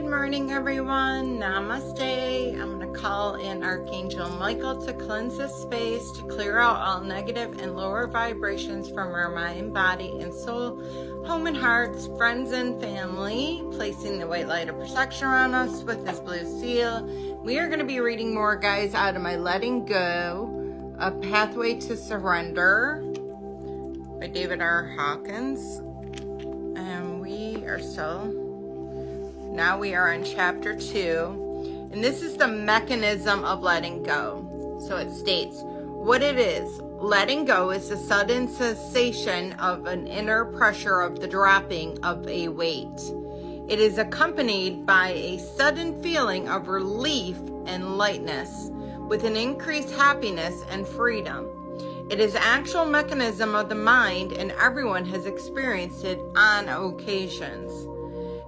Good morning, everyone. Namaste. I'm going to call in Archangel Michael to cleanse this space, to clear out all negative and lower vibrations from our mind, body, and soul, home and hearts, friends and family, placing the white light of protection around us with his blue seal. We are going to be reading more, guys, out of my Letting Go, A Pathway to Surrender by David R. Hawkins. And we are now we are on chapter 2, and this is the mechanism of letting go. So it states, what it is, letting go is the sudden cessation of an inner pressure of the dropping of a weight. It is accompanied by a sudden feeling of relief and lightness, with an increased happiness and freedom. It is actual mechanism of the mind, and everyone has experienced it on occasions.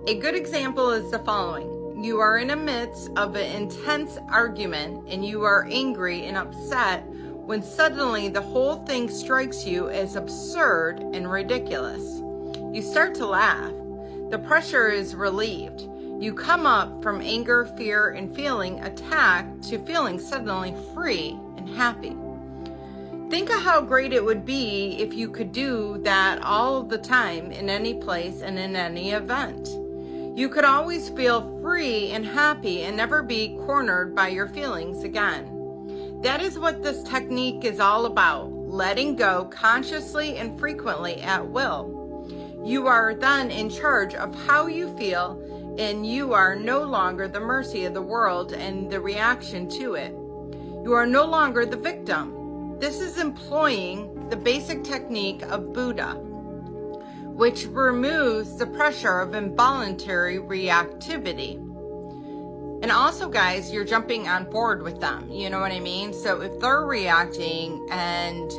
A good example is the following. You are in the midst of an intense argument and you are angry and upset when suddenly the whole thing strikes you as absurd and ridiculous. You start to laugh. The pressure is relieved. You come up from anger, fear, and feeling attacked to feeling suddenly free and happy. Think of how great it would be if you could do that all the time, in any place and in any event. You could always feel free and happy and never be cornered by your feelings again. That is what this technique is all about, letting go consciously and frequently at will. You are then in charge of how you feel, and you are no longer the mercy of the world and the reaction to it. You are no longer the victim. This is employing the basic technique of Buddha, which removes the pressure of involuntary reactivity. And also, guys, you're jumping on board with them. You know what I mean? So if they're reacting and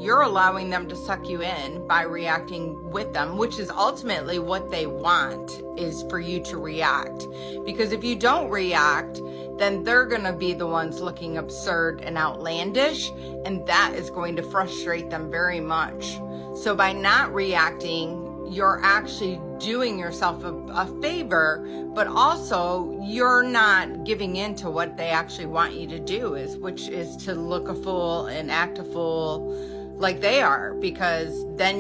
you're allowing them to suck you in by reacting with them, which is ultimately what they want, is for you to react. Because if you don't react, then they're going to be the ones looking absurd and outlandish, and that is going to frustrate them very much. So by not reacting, you're actually doing yourself a favor, but also you're not giving in to what they actually want you to do, which is to look a fool and act a fool like they are, because then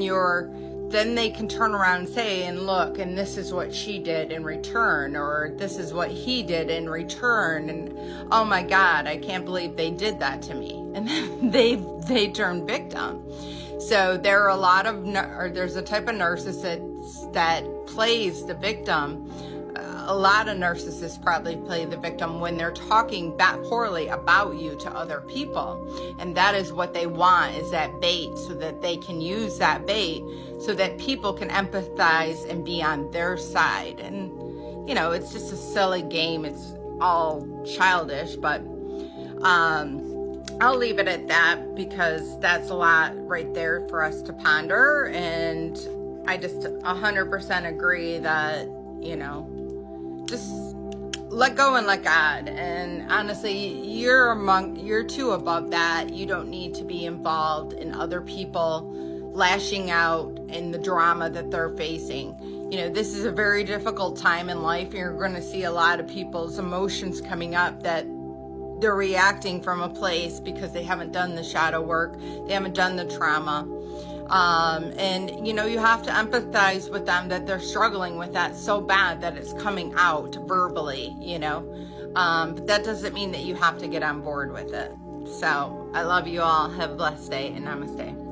they can turn around and say, and look, and this is what she did in return, or this is what he did in return, and oh my God, I can't believe they did that to me. And then they turn victim. So there are there's a type of narcissist that plays the victim. A lot of narcissists probably play the victim when they're talking that poorly about you to other people. And that is what they want, is that bait, so that they can use that bait so that people can empathize and be on their side. And, you know, it's just a silly game. It's all childish, but I'll leave it at that, because that's a lot right there for us to ponder. And I just 100% agree that, you know, just let go and let God. And honestly, you're too above that. You don't need to be involved in other people lashing out in the drama that they're facing. You know, this is a very difficult time in life. You're going to see a lot of people's emotions coming up that they're reacting from a place because they haven't done the shadow work. They haven't done the trauma. And, you know, you have to empathize with them that they're struggling with that so bad that it's coming out verbally, you know. But that doesn't mean that you have to get on board with it. So I love you all. Have a blessed day, and namaste.